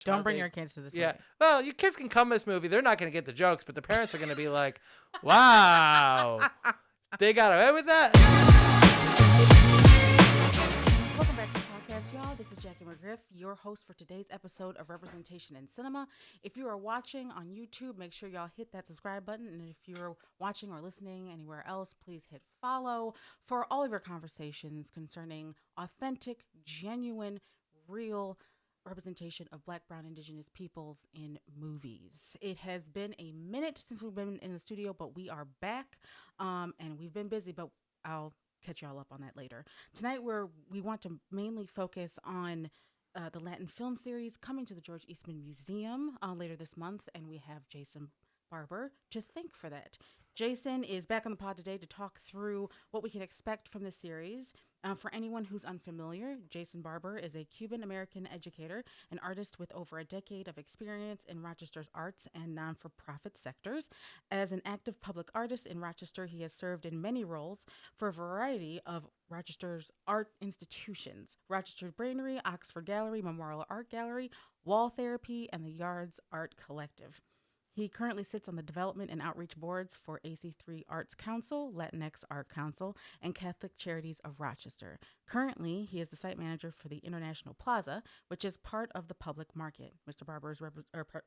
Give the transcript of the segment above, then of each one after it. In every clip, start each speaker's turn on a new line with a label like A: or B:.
A: Don't bring your kids to this movie.
B: Yeah. Well, your kids can come to this movie. They're not going to get the jokes, but the parents are going to be like, wow, they got away with that.
A: Welcome back to the podcast, y'all. This is Jackie McGriff, your host for today's episode of Representation in Cinema. If you are watching on YouTube, make sure y'all hit that subscribe button. And if you're watching or listening anywhere else, please hit follow for all of your conversations concerning authentic, genuine, real representation of Black, Brown, Indigenous peoples in movies. It has been a minute since we've been in the studio, but we are back, and we've been busy, but I'll catch y'all up on that later. Tonight, we want to mainly focus on the Latin film series coming to the George Eastman Museum later this month, and we have Jason Barber to thank for that. Jason is back on the pod today to talk through what we can expect from the series. For anyone who's unfamiliar, Jason Barber is a Cuban American educator, an artist with over a decade of experience in Rochester's arts and non-for-profit sectors. As an active public artist in Rochester, he has served in many roles for a variety of Rochester's art institutions: Rochester Brainery, Oxford Gallery, Memorial Art Gallery, Wall Therapy, and the Yards Art Collective. He currently sits on the development and outreach boards for AC3 Arts Council, Latinx Art Council, and Catholic Charities of Rochester. Currently, he is the site manager for the International Plaza, which is part of the public market. Mr. Barber's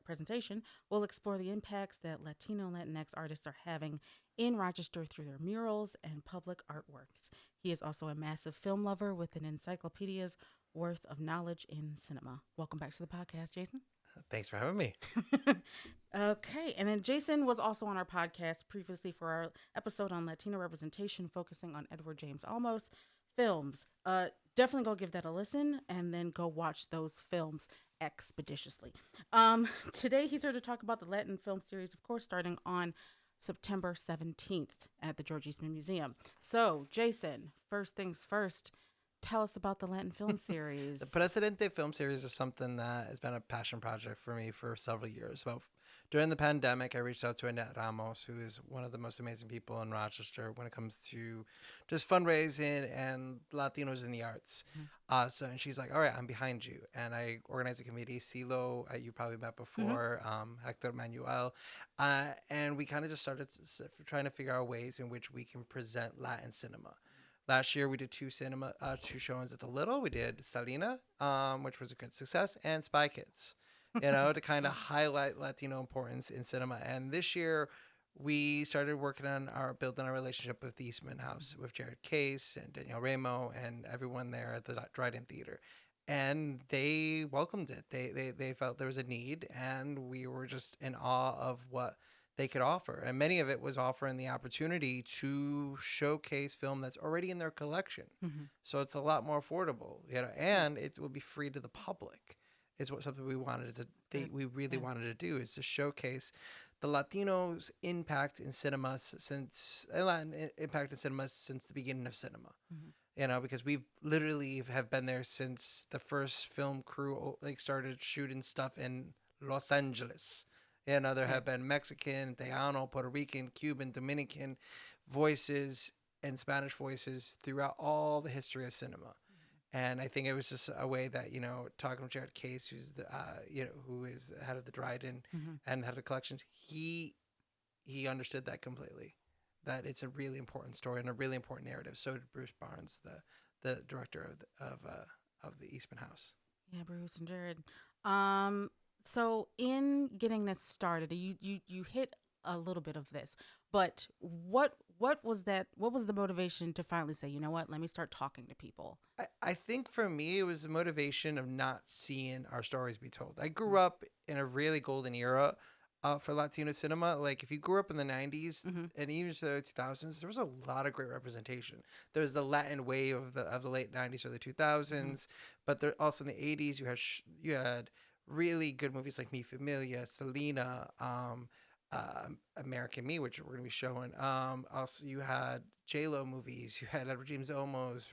A: presentation will explore the impacts that Latino and Latinx artists are having in Rochester through their murals and public artworks. He is also a massive film lover with an encyclopedia's worth of knowledge in cinema. Welcome back to the podcast, Jason.
B: Thanks for having me.
A: Okay. And then Jason was also on our podcast previously for our episode on Latino representation, focusing on Edward James Olmos films. Definitely go give that a listen and then go watch those films expeditiously. Today he's here to talk about the Latin film series, of course, starting on September 17th at the George Eastman Museum. So, Jason, first things first, tell us about the Latin film series.
B: The Presente film series is something that has been a passion project for me for several years. Well, during the pandemic, I reached out to Annette Ramos, who is one of the most amazing people in Rochester when it comes to just fundraising and Latinos in the arts. Mm-hmm. And she's like, all right, I'm behind you. And I organized a committee, CeeLo, you probably met before, Hector Manuel. And we kind of just started trying to figure out ways in which we can present Latin cinema. Last year, we did two showings at the Little. We did Salina, which was a good success, and Spy Kids, to kind of highlight Latino importance in cinema. And this year, we started working on building our relationship with the Eastman House, with Jared Case and Danielle Ramo and everyone there at the Dryden Theater. And they welcomed it. They felt there was a need, and we were just in awe of what they could offer. And many of it was offering the opportunity to showcase film that's already in their collection. Mm-hmm. So it's a lot more affordable, and it will be free to the public. Is something we wanted we really wanted to do, is to showcase the Latinos' impact in cinema since the beginning of cinema. Mm-hmm. Because we've literally have been there since the first film crew started shooting stuff in Los Angeles. There have been Mexican, Tejano, Puerto Rican, Cuban, Dominican voices and Spanish voices throughout all the history of cinema. Mm-hmm. And I think it was just a way that, talking to Jared Case, who's the, who is the head of the Dryden and the head of the collections, he understood that completely, that it's a really important story and a really important narrative. So did Bruce Barnes, the director of the Eastman House.
A: Yeah, Bruce and Jared. So in getting this started, you hit a little bit of this, but what was that? What was the motivation to finally say, you know what, let me start talking to people?
B: I think for me, it was the motivation of not seeing our stories be told. I grew up in a really golden era for Latino cinema. Like if you grew up in the 90s and even the 2000s, there was a lot of great representation. There was the Latin wave of the late 90s or the 2000s, but there also in the 80s you had really good movies like Mi Familia, Selena, American Me, which we're going to be showing. Also, you had J-Lo movies. You had Edward James Olmos.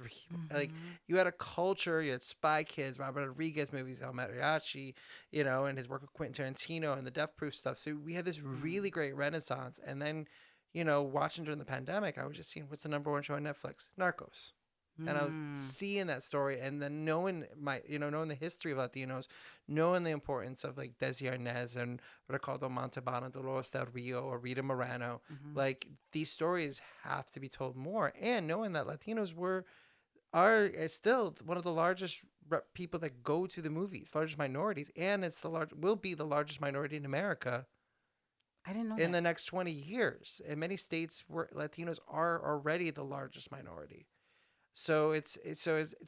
B: Like, you had a culture. You had Spy Kids, Robert Rodriguez movies, El Mariachi, and his work with Quentin Tarantino and the Death Proof stuff. So we had this really great renaissance. And then, watching during the pandemic, I was just seeing what's the number one show on Netflix? Narcos. And I was
A: Mm.
B: seeing that story, and then knowing knowing the history of Latinos, knowing the importance of like Desi Arnaz and Ricardo Montalbano, Dolores del Rio, or Rita Moreno,
A: Mm-hmm.
B: like these stories have to be told more. And knowing that Latinos are still one of the largest people that go to the movies, largest minorities, and it's will be the largest minority in America
A: I didn't know
B: in
A: that.
B: the next 20 years. In many states where Latinos are already the largest minority. So it's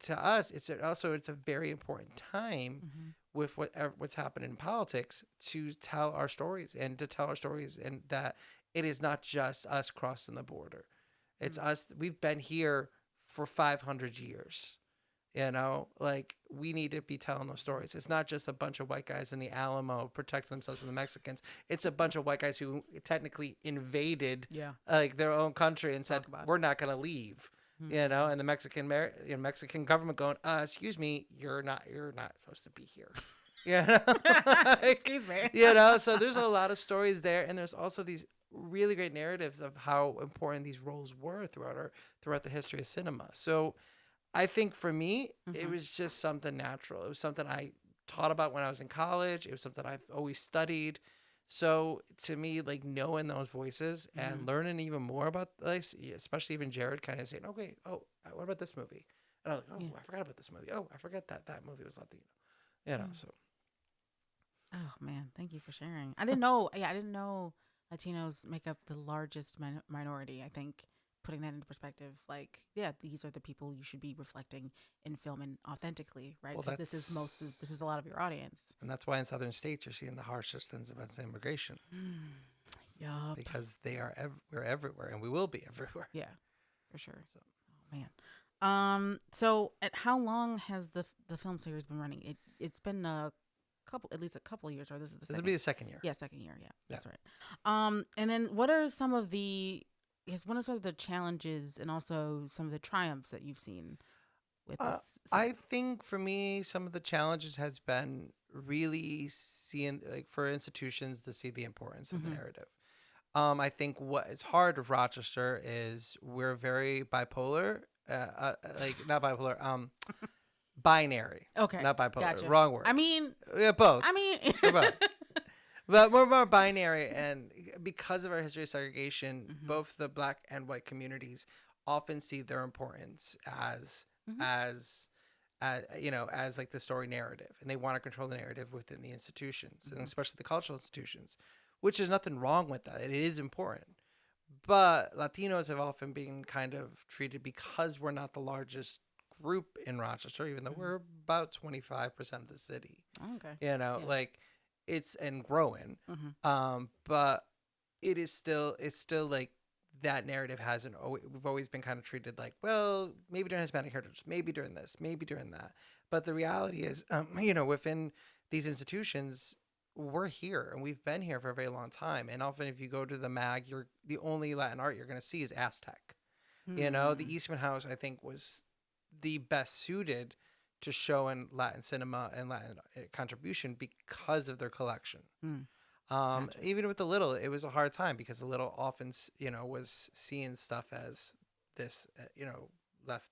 B: to us it's a very important time
A: Mm-hmm.
B: with what's happening in politics to tell our stories and that it is not just us crossing the border. It's us. We've been here for 500 years. Like we need to be telling those stories. It's not just a bunch of white guys in the Alamo protecting themselves from the Mexicans. It's a bunch of white guys who technically invaded
A: Yeah.
B: like their own country and said,
A: About
B: "We're not going to leave."
A: Mm-hmm.
B: And the Mexican government going, excuse me, you're not supposed to be here. Like,
A: Excuse me.
B: so there's a lot of stories there, and there's also these really great narratives of how important these roles were throughout the history of cinema. So I think for me, it
A: Mm-hmm.
B: was just something natural. It was something I taught about when I was in college. It was something I've always studied. So to me, like knowing those voices
A: Mm-hmm.
B: and learning even more about, like, especially even Jared kind of saying, "Okay, what about this movie?" And I was like, "Oh,
A: Yeah.
B: I forgot about this movie. Oh, I forgot that movie was Latino."
A: Mm.
B: So
A: Oh man, thank you for sharing. I didn't know. Yeah, I didn't know Latinos make up the largest minority. I think putting that into perspective, like, yeah, these are the people you should be reflecting in film and authentically, right?
B: well,
A: Because this is a lot of your audience.
B: that's why in southern states you're seeing the harshest things about immigration
A: Yup.
B: because we're everywhere and we will be everywhere.
A: Yeah, for sure.
B: So
A: Oh man. So at how long has the film series been running? It's been at least a couple of years, or this is the
B: this will
A: second.
B: be the second year.
A: Yeah, second year. Yeah,
B: Yeah.
A: that's right. And then what are some of the, I guess, what are some of the challenges and also some of the triumphs that you've seen with this
B: I
A: series?
B: think for me, some of the challenges has been really seeing, like, for institutions to see the importance of the
A: Mm-hmm.
B: narrative. I think what is hard with Rochester is we're very bipolar, like not bipolar, binary,
A: Okay,
B: not bipolar,
A: gotcha.
B: wrong word.
A: I mean,
B: Yeah, both.
A: I mean,
B: We're both. But we're more binary, and because of our history of segregation,
A: mm-hmm.
B: both the black and white communities often see their importance
A: Mm-hmm.
B: as as like the story narrative, and they want to control the narrative within the institutions, and
A: Mm-hmm.
B: especially the cultural institutions, which is nothing wrong with that. It is important, but Latinos have often been kind of treated because we're not the largest group in Rochester, even though
A: Mm-hmm.
B: we're about 25% of the city.
A: Okay. Yeah.
B: Like it's and growing.
A: Mm-hmm.
B: But it's still like that narrative hasn't always, we've always been kind of treated like, well, maybe during Hispanic heritage, maybe during this, maybe during that. But the reality is, within these institutions, we're here and we've been here for a very long time. And often, if you go to the mag, you're the only Latin art you're going to see is Aztec.
A: Mm-hmm.
B: The Eastman House, I think, was the best suited to show in Latin cinema and Latin contribution because of their collection.
A: Mm. Gotcha.
B: Even with the Little, it was a hard time because the Little often, was seeing stuff as this, left,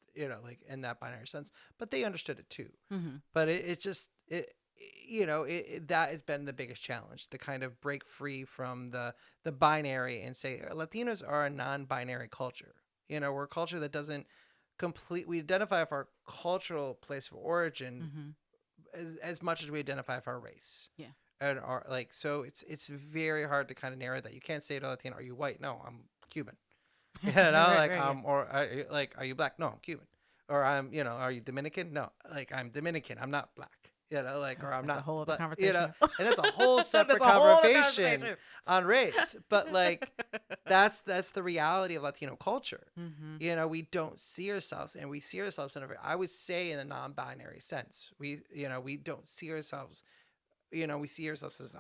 B: like in that binary sense, but they understood it too.
A: Mm-hmm.
B: But it's just, that has been the biggest challenge, to kind of break free from the binary and say Latinos are a non-binary culture. We're a culture that doesn't we identify with our cultural place of origin as much as we identify with our race.
A: Yeah.
B: And our, like, so it's very hard to kind of narrow that. You can't say to a Latino, "Are you white?" No, I'm Cuban.
A: Right,
B: or are you black? No, I'm Cuban. Or are you Dominican? No, like I'm Dominican. I'm not black. Or I'm
A: That's a
B: not,
A: whole other
B: but
A: conversation.
B: and it's a whole separate
A: That's a whole other
B: conversation on race. But like, that's the reality of Latino culture.
A: Mm-hmm.
B: We don't see ourselves, and we see ourselves I would say in a non-binary sense. We don't see ourselves. We see ourselves as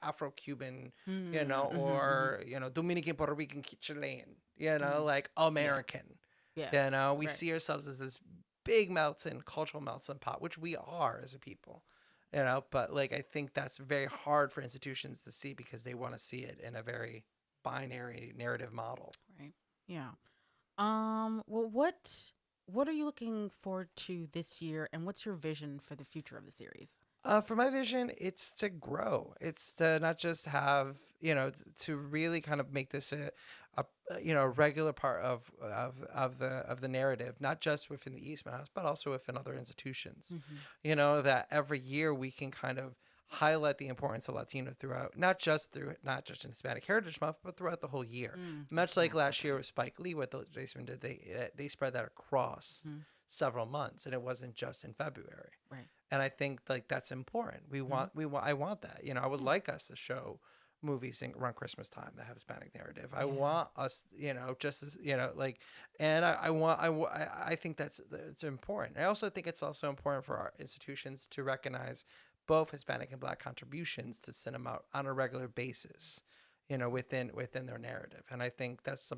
B: Afro-Cuban,
A: Mm-hmm.
B: or Dominican, Puerto Rican, Chilean,
A: Mm.
B: like American.
A: Yeah.
B: We
A: Right.
B: see ourselves as this big cultural melting pot, which we are as a people. But like I think that's very hard for institutions to see because they want to see it in a very binary narrative model.
A: Right. Yeah. Well, what are you looking forward to this year, and what's your vision for the future of the series?
B: For my vision, it's to grow. It's to not just have, to really kind of make this a regular part of the narrative, not just within the Eastman House, but also within other institutions.
A: Mm-hmm.
B: That every year we can kind of highlight the importance of Latino throughout, not just in Hispanic Heritage Month, but throughout the whole year. Much like last year with Spike Lee, what the Jason did, they spread that across
A: Mm-hmm.
B: several months, and it wasn't just in February.
A: Right.
B: And I think like that's important. I want that. I would like us to show movies around Christmas time that have Hispanic narrative. I want us, just as, like, and I think it's important. I also think it's also important for our institutions to recognize both Hispanic and Black contributions to cinema on a regular basis, within their narrative. And I think that's the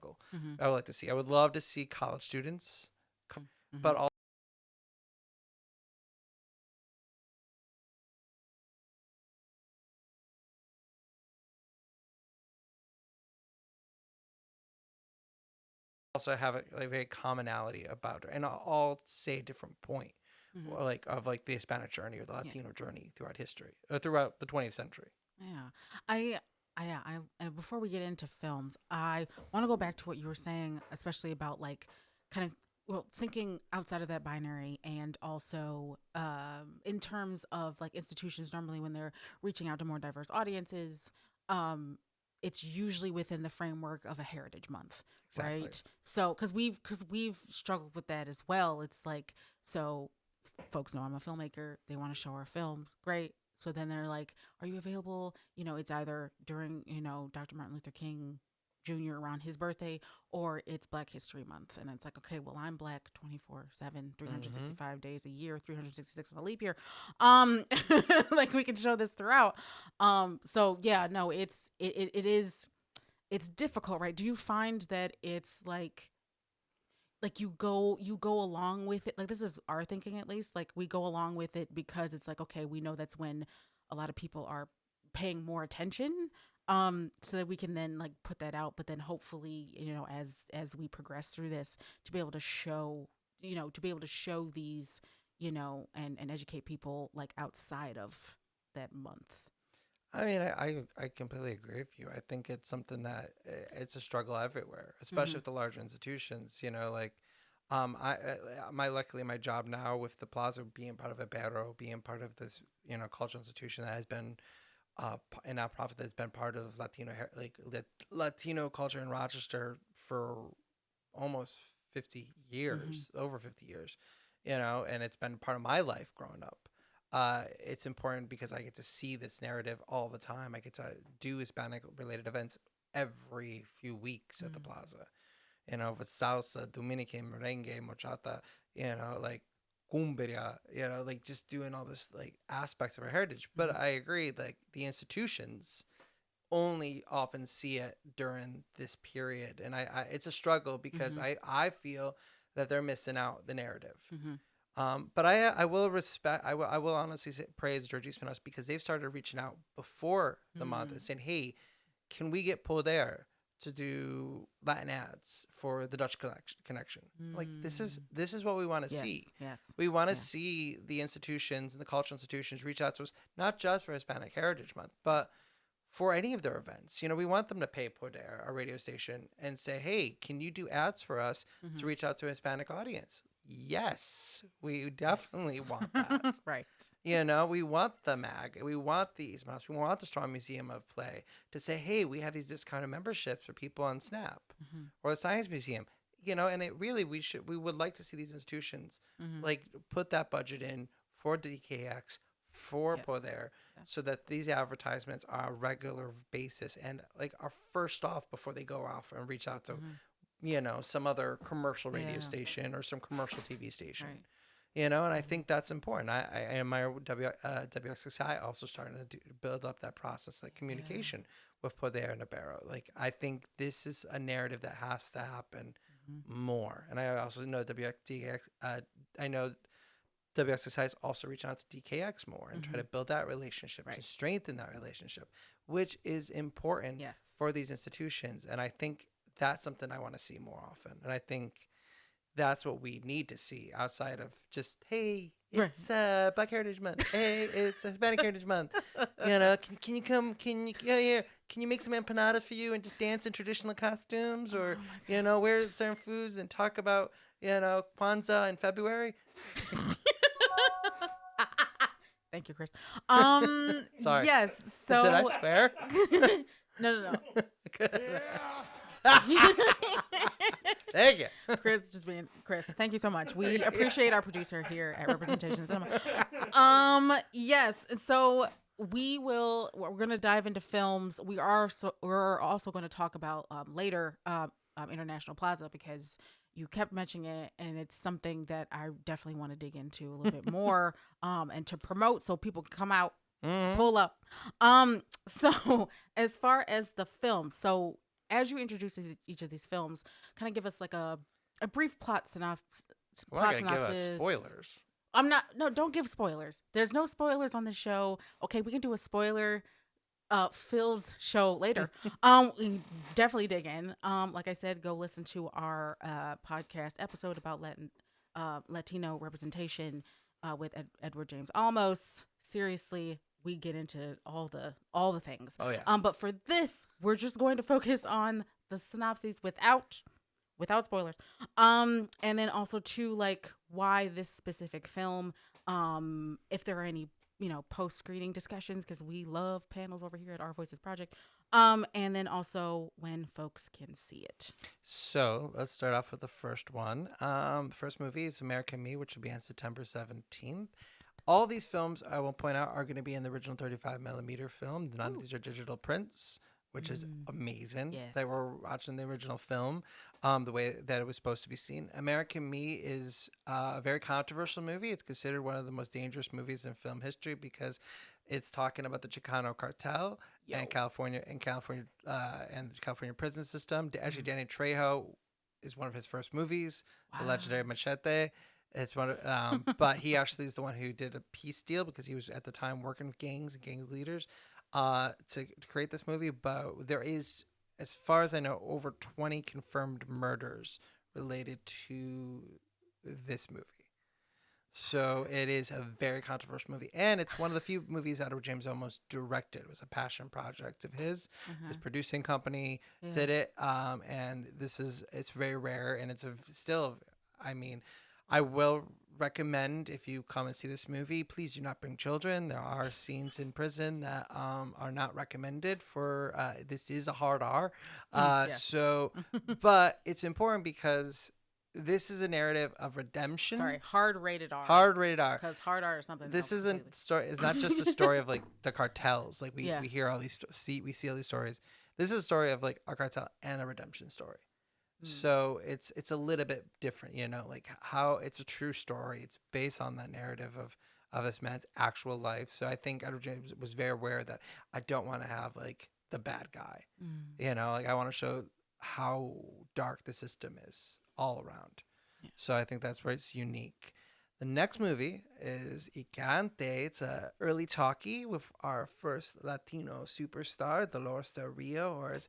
B: goal.
A: Mm-hmm.
B: I would like to see. I would love to see college students,
A: Mm-hmm.
B: but also have a very commonality about it, and all say a different point,
A: Mm-hmm.
B: or like the Hispanic journey or the Latino journey throughout history, throughout the 20th century.
A: Yeah. Before we get into films, I want to go back to what you were saying, especially about like kind of, well, thinking outside of that binary, and also in terms of like institutions normally when they're reaching out to more diverse audiences, um, it's usually within the framework of a Heritage Month,
B: Exactly.
A: right? So because we've struggled with that as well. It's like, so folks know I'm a filmmaker. They want to show our films. Great. So then they're like, are you available? It's either during, Dr. Martin Luther King Jr. around his birthday, or it's Black History Month. And it's like, okay, well, I'm Black 24/7,
B: Mm-hmm.
A: 365 days a year, 366 of a leap year. Like we can show this throughout. So yeah, no, it's difficult, right? Do you find that it's like you go along with it, like this is our thinking, at least like we go along with it because it's like, okay, we know that's when a lot of people are paying more attention, so that we can then like put that out, but then hopefully, as we progress through this, to be able to show, these, and educate people like outside of that month.
B: I mean, I completely agree with you. I think it's something that it's a struggle everywhere, especially
A: Mm-hmm.
B: with the larger institutions. Like, luckily my job now with the Plaza being part of a Barber, being part of this cultural institution that has been a nonprofit that's been part of Latino culture in Rochester for almost 50
A: Mm-hmm.
B: years, over 50 years, and it's been part of my life growing up. It's important because I get to see this narrative all the time. I get to do Hispanic related events every few weeks at the Plaza, with salsa, Dominican, merengue, mochata, like cumbia, like just doing all this like aspects of our heritage. But I agree, like the institutions only often see it during this period, and I it's a struggle because
A: Mm-hmm.
B: I feel that they're missing out the narrative.
A: Mm-hmm.
B: But I will respect, I will honestly praise George Eastman House because they've started reaching out before the month
A: Mm-hmm.
B: and saying, hey, can we get Poder to do Latin ads for the Dutch connection? Like this is what we want to
A: Yes.
B: see.
A: Yes.
B: We want to
A: Yeah.
B: see the institutions and the cultural institutions reach out to us, not just for Hispanic Heritage Month, but for any of their events. We want them to pay Poder, our radio station, and say, hey, can you do ads for us
A: Mm-hmm.
B: to reach out to a Hispanic audience? Yes, we definitely
A: Yes.
B: want that.
A: Right.
B: We want the MAG, we want the East Mouse, we want the Strong Museum of Play to say, hey, we have these discounted memberships for people on Snap,
A: Mm-hmm.
B: or the Science Museum. And it really, we would like to see these institutions
A: Mm-hmm.
B: like put that budget in for DKX, for
A: Yes.
B: Poder,
A: Yeah.
B: so that these advertisements are a regular basis and like are first off before they go off and reach out to
A: Mm-hmm.
B: some other commercial radio
A: Yeah.
B: station or some commercial TV station.
A: Right.
B: And I
A: Mm-hmm.
B: think that's important. I admire WXXI also starting to build up that process, like
A: Yeah.
B: communication with Poder and Navarro. Like, I think this is a narrative that has to happen
A: Mm-hmm.
B: more. And I also know I know WXXI is also reaching out to DKX more and try
A: Mm-hmm.
B: to build that relationship, to
A: Right.
B: strengthen that relationship, which is important
A: Yes.
B: for these institutions. And I think that's something I want to see more often. And I think that's what we need to see outside of just, hey,
A: Right.
B: it's Black Heritage Month. Hey, it's Hispanic Heritage Month. Can you come? Can you make some empanadas for you and just dance in traditional costumes, or wear certain foods and talk about Kwanzaa in February?
A: Thank you, Chris.
B: Sorry.
A: Yes. So
B: Did I swear?
A: No.
B: Thank you.
A: Chris just being Chris. Thank you so much. We appreciate our producer here at Representation Cinema. Yes. And so we're going to dive into films. We're also going to talk about later International Plaza, because you kept mentioning it, and it's something that I definitely want to dig into a little bit more and to promote so people can come out, pull up. So as far as the film, so as you introduce each of these films, kind of give us like a brief plot synopsis.
B: We're not gonna give us spoilers.
A: Don't give spoilers. There's no spoilers on the show. Okay, we can do a spoiler filled show later. We definitely dig in. Like I said, go listen to our podcast episode about Latino representation with Edward James Olmos. Seriously, we get into all the things.
B: Oh yeah.
A: But for this, we're just going to focus on the synopses without spoilers. And then also too, like, why this specific film, if there are any post-screening discussions, because we love panels over here at Our Voices Project, and then also when folks can see it.
B: So let's start off with the first one. First movie is American Me, which will be on September 17th. All these films, I will point out, are going to be in the original 35mm film. None of these are digital prints, which is amazing.
A: Yes.
B: That we're watching the original film the way that it was supposed to be seen. American Me is a very controversial movie. It's considered one of the most dangerous movies in film history because it's talking about the Chicano cartel and California and the California prison system. Actually, Danny Trejo is one of his first movies, The Legendary Machete. It's one of, but he actually is the one who did a peace deal because he was at the time working with gangs and gangs leaders to create this movie. But there is, as far as I know, over 20 confirmed murders related to this movie. So it is a very controversial movie, and it's one of the few movies out of James Olmos directed. It was a passion project of his. His producing company did it, and it's very rare, and it's I will recommend, if you come and see this movie, please do not bring children. There are scenes in prison that are not recommended for, this is a hard R. So, but it's important because this is a narrative of redemption.
A: Sorry, hard rated R.
B: Hard rated R.
A: Because hard R is something.
B: This isn't story. It's not just a story of like the cartels. Like we hear all these we see all these stories. This is a story of like a cartel and a redemption story. So it's a little bit different, like how it's a true story. It's based on that narrative of this man's actual life. So I think Edward James was very aware that I don't want to have like the bad guy, like I want to show how dark the system is all around. So I think that's where it's unique. The next movie is Icante. It's a early talkie with our first Latino superstar, Dolores Del Rio, or as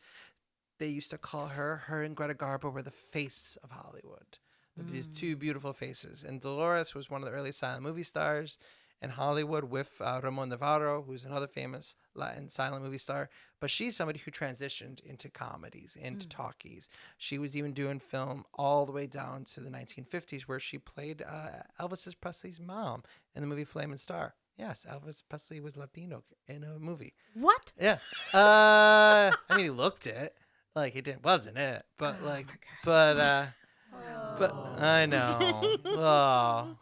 B: they used to call her and Greta Garbo were the face of Hollywood. These two beautiful faces. And Dolores was one of the early silent movie stars in Hollywood with Ramon Navarro, who's another famous Latin silent movie star. But she's somebody who transitioned into comedies, into talkies. She was even doing film all the way down to the 1950s, where she played Elvis Presley's mom in the movie Flame and Star. Yes, Elvis Presley was Latino in a movie.
A: What?
B: Yeah. I mean, he looked it. Like wasn't it? But but I know. Oh.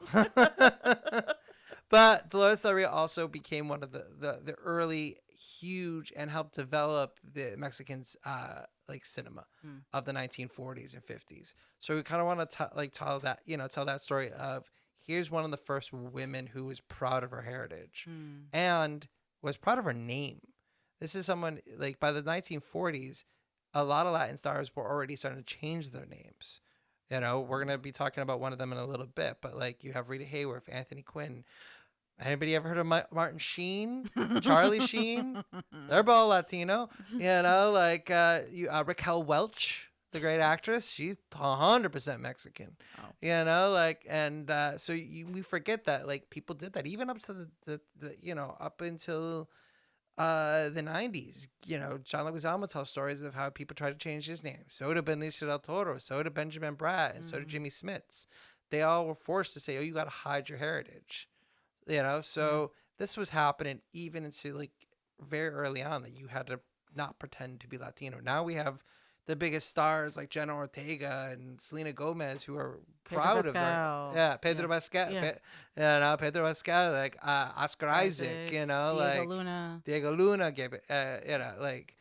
B: But Dolores Del Rio also became one of the early huge and helped develop the Mexicans cinema of the 1940s and 50s. So we kind of want to tell that story of here's one of the first women who was proud of her heritage and was proud of her name. This is someone by the 1940s. A lot of Latin stars were already starting to change their names. We're going to be talking about one of them in a little bit, but you have Rita Hayworth, Anthony Quinn. Anybody ever heard of Martin Sheen? Charlie Sheen? They're all Latino. Raquel Welch. the great actress, she's 100% Mexican.
A: Oh.
B: You know, like, and so we forget that, like, people did that even up to the you know, up until the 90s. You know, John Leguizamo tells stories of how people tried to change his name. So did Benicio del Toro, so did Benjamin Bratt, and so did Jimmy Smits. They all were forced to say, oh, you got to hide your heritage. You know, so this was happening even into, like, very early on, that you had to not pretend to be Latino. Now we have the biggest stars like Jenna Ortega and Selena Gomez, who are proud of their Pedro Pascal, Pedro Pascal, like Oscar Isaac, you know, Diego Luna gave it, you know, like,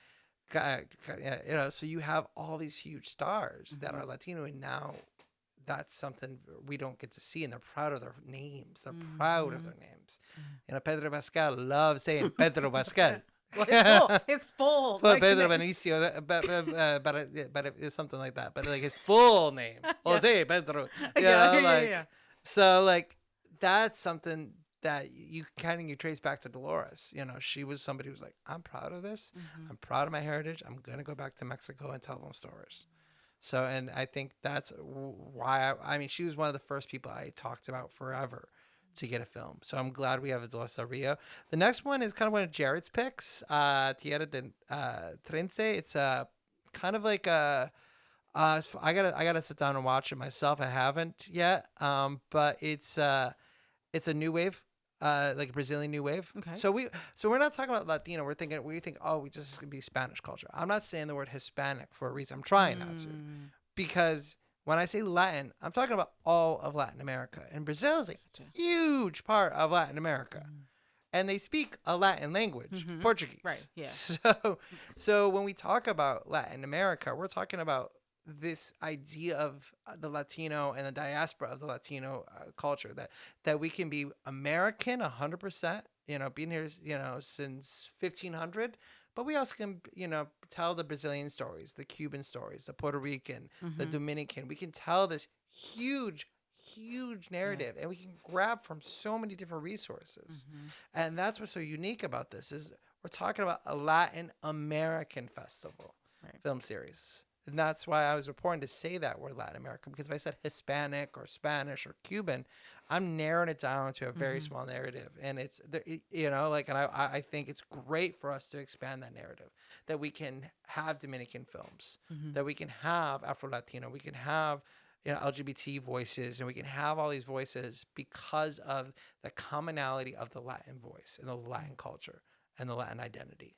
B: you know, so you have all these huge stars that are Latino, and now that's something we don't get to see, and they're proud of their names. They're proud of their names. You know, Pedro Pascal loves saying Pedro Pascal.
A: Well, his full
B: like, Pedro Benicio, but it's something like that. But like his full name, Jose Pedro. So like that's something that you kind of trace back to Dolores. You know, she was somebody who was like, I'm proud of this. I'm proud of my heritage. I'm gonna go back to Mexico and tell those stories. So, and I think that's why I mean, she was one of the first people I talked about forever to get a film. So I'm glad we have a Dolores Del Rio. The next one is kind of one of Jared's picks, Tierra de Trence. It's kind of like a, I gotta sit down and watch it myself. I haven't yet, but it's a new wave. Like a Brazilian new wave.
A: Okay.
B: So we're not talking about Latino. We think, oh, we just gonna be Spanish culture. I'm not saying the word Hispanic for a reason. I'm trying not to, because when I say Latin, I'm talking about all of Latin America, and Brazil is a huge part of Latin America, and they speak a Latin language, Portuguese.
A: Right. Yeah.
B: So when we talk about Latin America, we're talking about this idea of the Latino and the diaspora of the Latino culture, that we can be American 100%, you know, being here, you know, since 1500, but we also can, you know, tell the Brazilian stories, the Cuban stories, the Puerto Rican, the Dominican. We can tell this huge narrative, and we can grab from so many different resources. And that's what's so unique about this, is we're talking about a Latin American festival film series. And that's why I was important to say that word Latin American, because if I said Hispanic or Spanish or Cuban, I'm narrowing it down to a very small narrative. And it's, you know, like, and I think it's great for us to expand that narrative, that we can have Dominican films, that we can have Afro-Latino, we can have, you know, LGBT voices, and we can have all these voices because of the commonality of the Latin voice and the Latin culture and the Latin identity.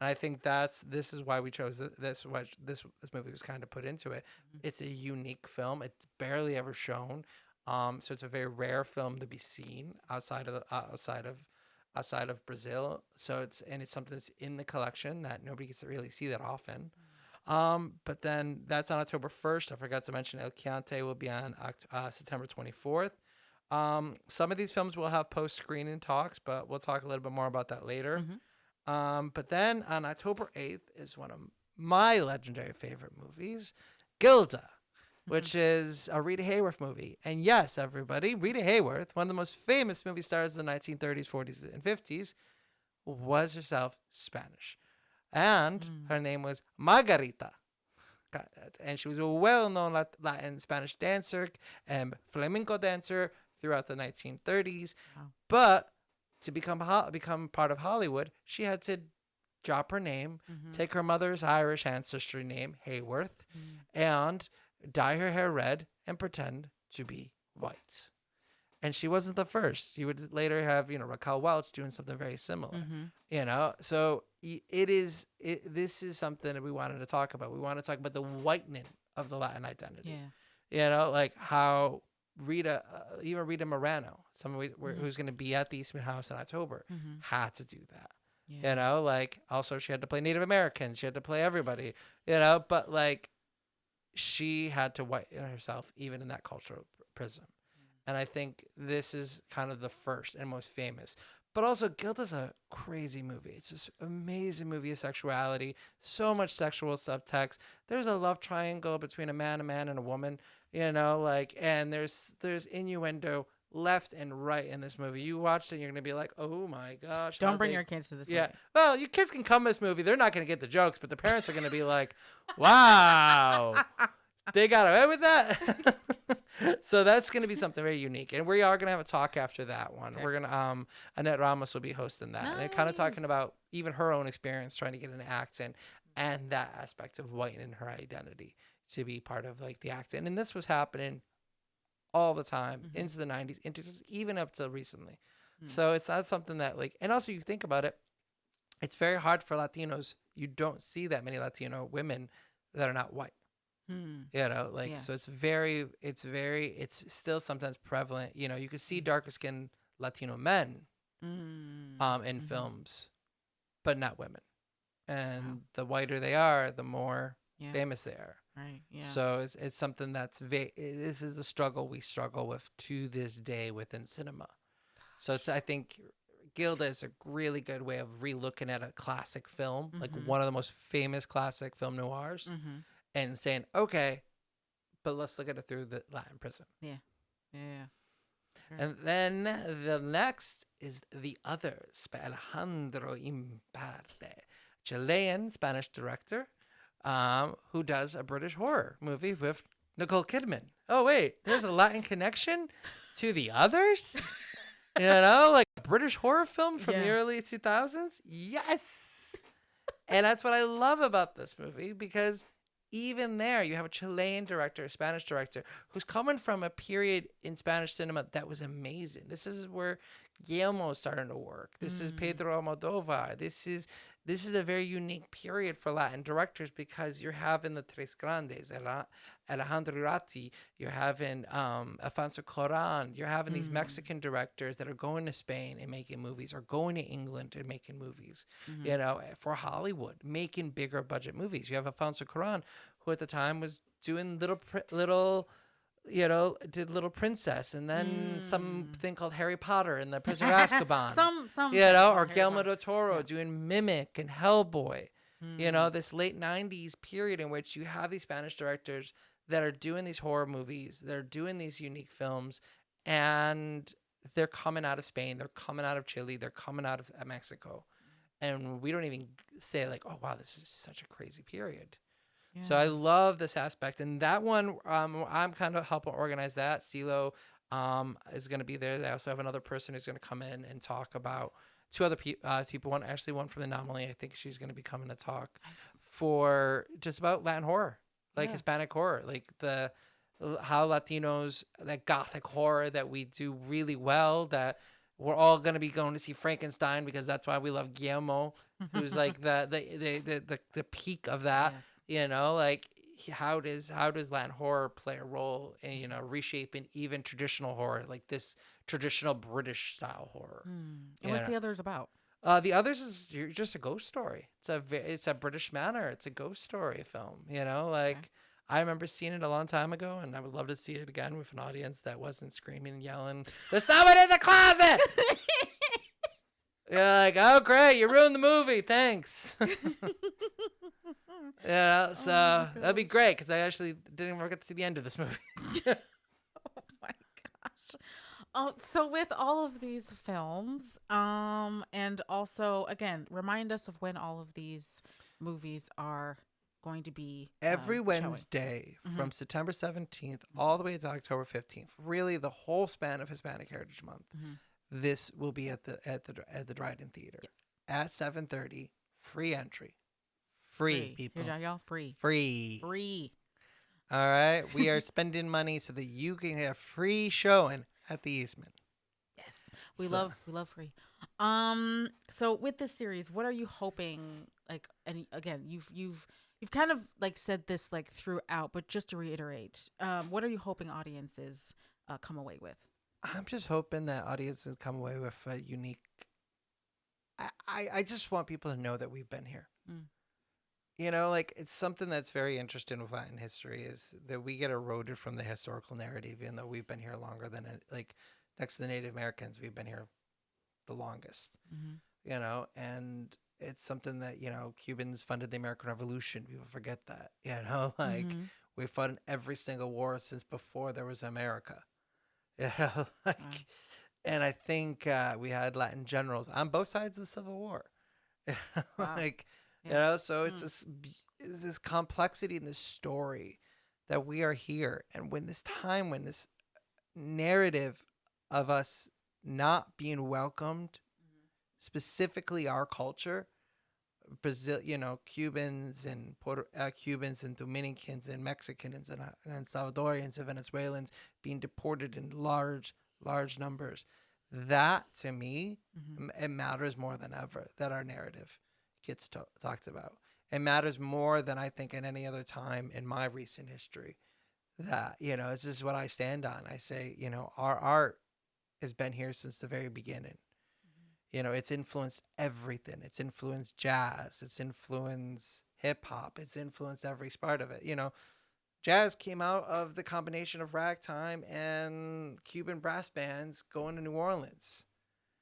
B: And I think this is why we chose this movie was kind of put into it. It's a unique film. It's barely ever shown. So it's a very rare film to be seen outside of Brazil. So it's something that's in the collection that nobody gets to really see that often. But then that's on October 1st. I forgot to mention El Chiante will be on September 24th. Some of these films will have post-screening talks, but we'll talk a little bit more about that later. But then on October 8th is one of my legendary favorite movies, Gilda, which is a Rita Hayworth movie. And yes, everybody, Rita Hayworth, one of the most famous movie stars of the 1930s, 40s, and 50s, was herself Spanish. And her name was Margarita. And she was a well-known Latin Spanish dancer and flamenco dancer throughout the 1930s. Wow. But to become part of Hollywood, she had to drop her name, take her mother's Irish ancestry name, Hayworth, and dye her hair red and pretend to be white. And she wasn't the first. You would later have, you know, Raquel Welch doing something very similar. You know, so this is something that we wanted to talk about. We want to talk about the whitening of the Latin identity. Yeah. You know, like how even Rita Moreno, someone who's going to be at the Eastman House in October, had to do that. Yeah. You know, like, also she had to play Native Americans, she had to play everybody, you know, but like she had to whiten herself even in that cultural prism. And I think this is kind of the first and most famous. But also, Gilda's a crazy movie. It's this amazing movie of sexuality, so much sexual subtext. There's a love triangle between a man, and a woman, you know, like, and there's innuendo left and right in this movie. You watch it, and you're gonna be like, "Oh my gosh!"
A: Don't bring your kids to this movie.
B: Well, your kids can come to this movie. They're not gonna get the jokes, but the parents are gonna be like, "Wow, they got away with that." So that's gonna be something very unique, and we are gonna have a talk after that one.
A: Okay.
B: We're gonna Annette Ramos will be hosting that, and kind of talking about even her own experience trying to get an accent and that aspect of whitening her identity to be part of like the accent. And this was happening all the time into the 90s, into even up to recently. So it's not something that like, and also you think about it, it's very hard for Latinos. You don't see that many Latino women that are not white. You know, like, so it's still sometimes prevalent. You know, you could see darker skinned Latino men in films, but not women. And the whiter they are, the more famous they are.
A: Right. Yeah.
B: So it's something that's this is a struggle we struggle with to this day within cinema. So I think Gilda is a really good way of relooking at a classic film, like one of the most famous classic film noirs, and saying, okay, but let's look at it through the Latin prism.
A: Yeah.
B: Sure. And then the next is The Others by Alejandro Imparte, Chilean Spanish director, who does a British horror movie with Nicole Kidman. Oh, wait, there's a Latin connection to The Others? You know, like a British horror film from the early 2000s? Yes! And that's what I love about this movie, because even there, you have a Chilean director, a Spanish director, who's coming from a period in Spanish cinema that was amazing. This is where Guillermo is starting to work. This is Pedro Almodovar. This is a very unique period for Latin directors, because you're having the Tres Grandes, Alejandro Ratti, you're having Alfonso Cuarón, you're having these Mexican directors that are going to Spain and making movies, or going to England and making movies, you know, for Hollywood, making bigger budget movies. You have Alfonso Cuarón, who at the time was doing little you know, did Little Princess, and then something called Harry Potter and the Prisoner of Azkaban.
A: some
B: you know, or Guillermo del Toro doing Mimic and Hellboy. You know, this late 90s period in which you have these Spanish directors that are doing these horror movies, they're doing these unique films, and they're coming out of Spain, they're coming out of Chile, they're coming out of Mexico. And we don't even say like, oh, wow, this is such a crazy period. Yeah. So I love this aspect. And that one, I'm kind of helping organize that. CeeLo is going to be there. They also have another person who's going to come in and talk about two other people. One from the Anomaly. I think she's going to be coming to talk for just about Latin horror, like Hispanic horror, like how Latinos, that Gothic horror that we do really well, that we're all going to be going to see Frankenstein, because that's why we love Guillermo, who's like the peak of that. Yes. You know, like how does Latin horror play a role in, you know, reshaping even traditional horror, like this traditional British style horror?
A: And what's The Others about?
B: The Others is just a ghost story. It's a British manor. It's a ghost story film. You know, like I remember seeing it a long time ago, and I would love to see it again with an audience that wasn't screaming and yelling, "There's someone in the closet!" You're like, "Oh great, you ruined the movie. Thanks." Yeah, so that'd be great, because I actually didn't ever get to see the end of this movie.
A: Oh my gosh. Oh, so with all of these films, and also again, remind us of when all of these movies are going to be
B: every Wednesday from September 17th all the way to October 15th. Really, the whole span of Hispanic Heritage Month. This will be at the Dryden Theater at 7:30. Free entry. Free, people.
A: Here, y'all, free.
B: All right. We are spending money so that you can get a free showing at the Eastman.
A: Yes. We love free. So with this series, what are you hoping, like, and again, you've kind of like said this like throughout, but just to reiterate, what are you hoping audiences come away with?
B: I'm just hoping that audiences come away with a unique, I just want people to know that we've been here. You know, like, it's something that's very interesting with Latin history, is that we get eroded from the historical narrative, even though we've been here longer than like next to the Native Americans, we've been here the longest. You know, and it's something that, you know, Cubans funded the American Revolution. People forget that. You know, like we fought in every single war since before there was America. You know, like,
A: Wow.
B: and I think we had Latin generals on both sides of the Civil War.
A: Wow.
B: Like, you
A: Yeah.
B: know, so it's
A: Mm.
B: this complexity in this story that we are here, and when this time, when this narrative of us not being welcomed, specifically our culture, Brazil, you know, Cubans and Dominicans and Mexicans and Salvadorians and Venezuelans being deported in large numbers. That to me, it matters more than ever that our narrative gets talked about. It matters more than I think in any other time in my recent history. That, you know, this is what I stand on. I say, you know, our art has been here since the very beginning. You know, it's influenced everything. It's influenced jazz. It's influenced hip hop. It's influenced every part of it. You know, jazz came out of the combination of ragtime and Cuban brass bands going to New Orleans.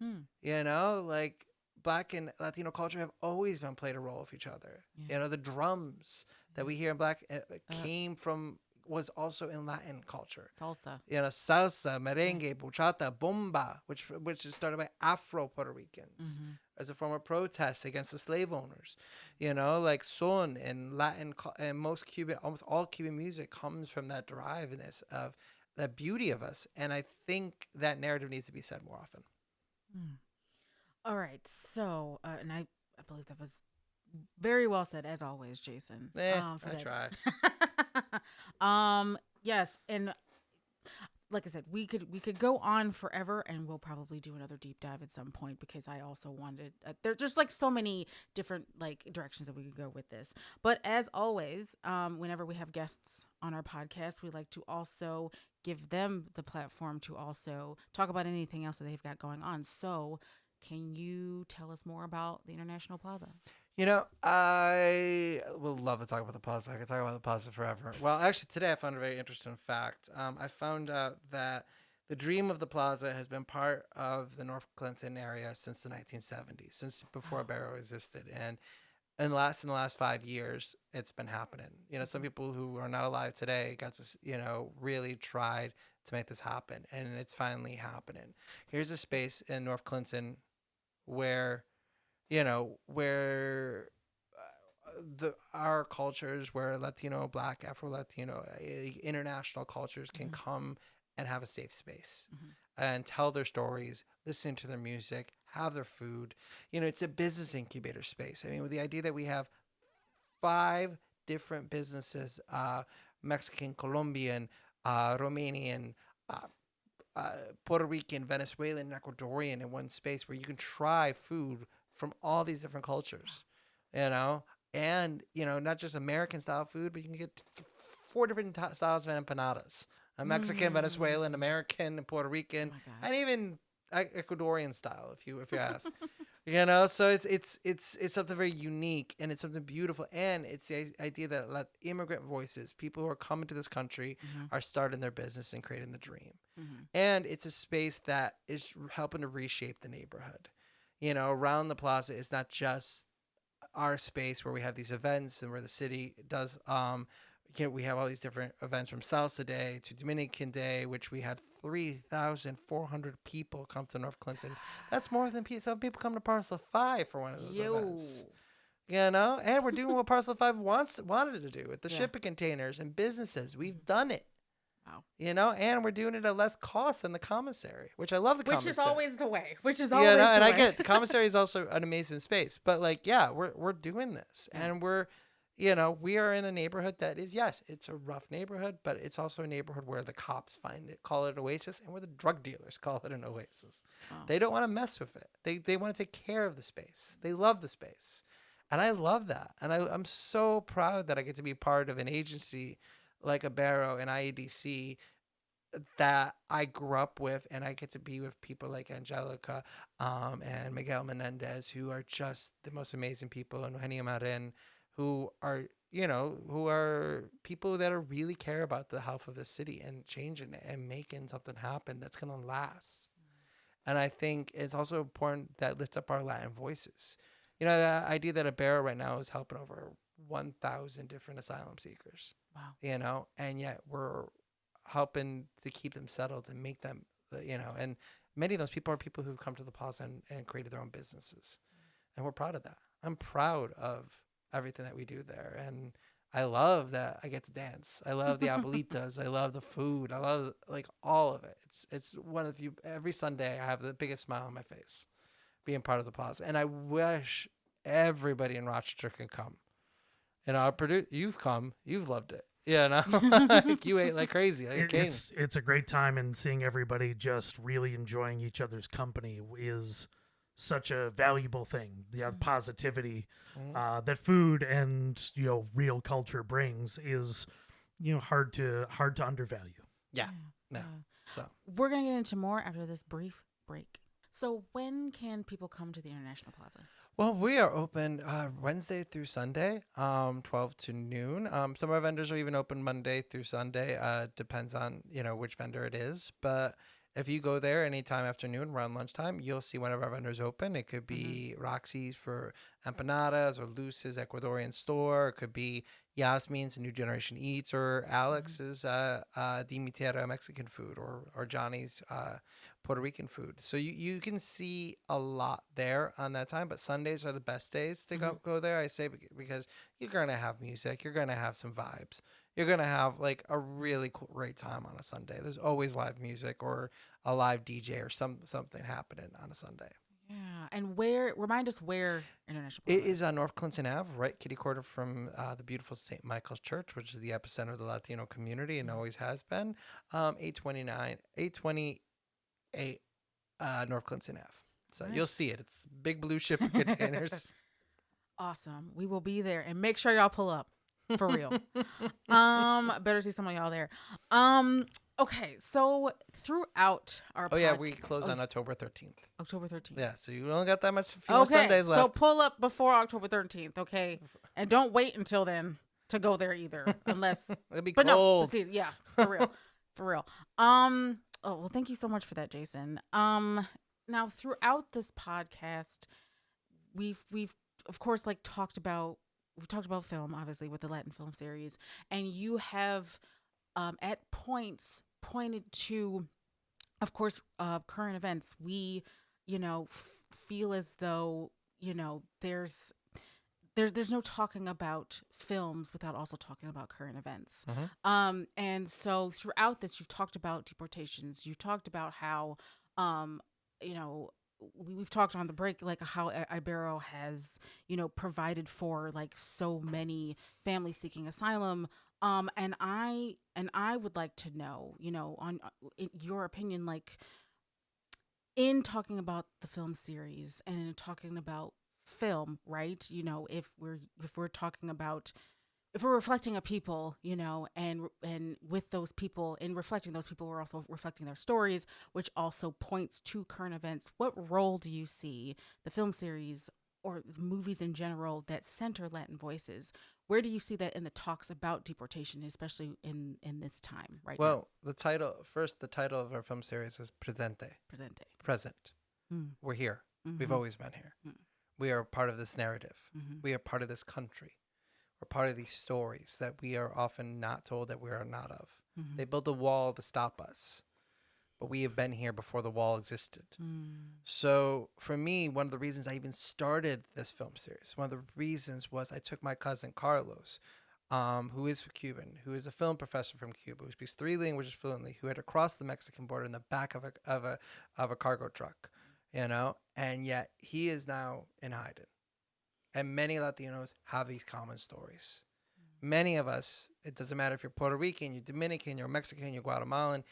A: Mm.
B: You know, like Black and Latino culture have always been played a role with each other.
A: Yeah.
B: You know, the drums that we hear in Black was also in Latin culture.
A: Salsa.
B: You know, salsa, merengue, bachata, bomba, which is started by Afro Puerto Ricans as a form of protest against the slave owners. You know, like son and Latin and almost all Cuban music comes from that derivedness of the beauty of us. And I think that narrative needs to be said more often.
A: Mm. All right. So, and I believe that was very well said, as always, Jason. For
B: I try.
A: that. Yes, and like I said, we could go on forever, and we'll probably do another deep dive at some point because I also wanted. There's just like so many different like directions that we could go with this. But as always, whenever we have guests on our podcast, we like to also give them the platform to also talk about anything else that they've got going on. So, can you tell us more about the International Plaza?
B: You know, I would love to talk about the Plaza. I could talk about the Plaza forever. Well, actually, today I found a very interesting fact. I found out that the dream of the Plaza has been part of the North Clinton area since the 1970s, since before Barrow existed. And in the last 5 years, it's been happening. You know, some people who are not alive today got to, you know, really tried to make this happen. And it's finally happening. Here's a space in North Clinton where where our cultures, where Latino, Black, Afro Latino, international cultures can come and have a safe space and tell their stories, listen to their music, have their food. You know, it's a business incubator space. I mean, with the idea that we have 5 different businesses, Mexican, Colombian, Romanian, uh, Puerto Rican, Venezuelan, Ecuadorian in one space where you can try food from all these different cultures, you know, and not just American style food, but you can get 4 different styles of empanadas: a Mexican, Venezuelan, American, and Puerto Rican, and even Ecuadorian style, if you ask. So it's something very unique, and it's something beautiful, and it's the idea that immigrant voices, people who are coming to this country, are starting their business and creating the dream. And it's a space that is helping to reshape the neighborhood. Around the plaza, it's not just our space where we have these events and where the city does we have all these different events, from Salsa Day to Dominican Day, which we had 3,400 people come to North Clinton. That's more than some people come to Parcel 5 for one of those events. And we're doing what Parcel 5 wanted to do with the shipping containers and businesses. We've done it.
A: Wow.
B: And we're doing it at less cost than the commissary, which I love.
A: Which is always the way. And
B: I get it. The commissary is also an amazing space, but we're doing this, and we are in a neighborhood that is, yes, it's a rough neighborhood, but it's also a neighborhood where the cops call it an oasis, and where the drug dealers call it an oasis. Oh. They don't want to mess with it. They want to take care of the space. They love the space, and I love that, and I'm so proud that I get to be part of an agency like a Barrow and IEDC that I grew up with, and I get to be with people like Angelica and Miguel Menendez, who are just the most amazing people, and Eugenia Marin, who are people that really care about the health of the city and changing it and making something happen that's going to last. And I think it's also important that lift up our Latin voices. The idea that a Barrow right now is helping over 1,000 different asylum seekers.
A: Wow.
B: And yet we're helping to keep them settled and make them and many of those people are people who've come to the plaza and created their own businesses. And we're proud of that. I'm proud of everything that we do there. And I love that I get to dance. I love the abuelitas. I love the food. I love like all of it. It's one of you. Every Sunday I have the biggest smile on my face being part of the plaza. And I wish everybody in Rochester can come. And our you've come, you've loved it. Yeah, no, like you ate like crazy. Like
C: it's a great time, and seeing everybody just really enjoying each other's company is such a valuable thing. The positivity that food and real culture brings is hard to undervalue.
B: Yeah. No. So
A: we're gonna get into more after this brief break. So when can people come to the International Plaza?
B: Well, we are open Wednesday through Sunday, 12 to noon. Some of our vendors are even open Monday through Sunday. Depends on, which vendor it is. But if you go there anytime afternoon around lunchtime, you'll see one of our vendors open. It could be Roxy's for empanadas, or Luce's Ecuadorian store. It could be Yasmin's New Generation Eats, or Alex's Di Mi Tierra Mexican food, or Johnny's Puerto Rican food. So you can see a lot there on that time, but Sundays are the best days to go there, I say, because you're going to have music. You're going to have some vibes. You're going to have like a really great time on a Sunday. There's always live music or a live DJ or something happening on a Sunday.
A: Yeah. And remind us where International
B: Plaza. It is on North Clinton Ave, right kitty corner from the beautiful St. Michael's Church, which is the epicenter of the Latino community and always has been. 828 North Clinton Ave. So You'll see it. It's big blue shipping containers.
A: Awesome. We will be there, and make sure y'all pull up for real. Better see some of y'all there. Okay, so throughout our
B: we close on October 13th.
A: October 13th.
B: Yeah, so you only got that much few more Sundays left.
A: So pull up before October 13th, okay? And don't wait until then to go there either, unless
B: it'll be cold.
A: No, yeah, for real. For real. Oh, well, thank you so much for that, Jason. Now throughout this podcast, we've of course talked about film, obviously, with the Latin film series, and you have at points pointed to, of course, current events. We feel as though there's no talking about films without also talking about current events. And so throughout this, you've talked about deportations. You've talked about how we've talked on the break, like how Ibero has, provided for like so many families seeking asylum. And I would like to know, on in your opinion, like in talking about the film series and in talking about film, right? If we're talking about, if we're reflecting a people, and with those people, in reflecting those people, we're also reflecting their stories, which also points to current events. What role do you see the film series or movies in general that center Latin voices? Where do you see that in the talks about deportation, especially in this time right now?
B: Well, the title of our film series is Presente. Present. We're here. We've always been here. We are part of this narrative. We are part of this country. We're part of these stories that we are often not told that we are not of. They built a wall to stop us, but we have been here before the wall existed. So for me, one of the reasons I even started this film series, one of the reasons was I took my cousin Carlos, who is Cuban, who is a film professor from Cuba, who speaks 3 languages fluently, who had to cross the Mexican border in the back of a cargo truck, and yet he is now in hiding. And many Latinos have these common stories. Many of us, it doesn't matter if you're Puerto Rican, you're Dominican, you're Mexican, you're Guatemalan,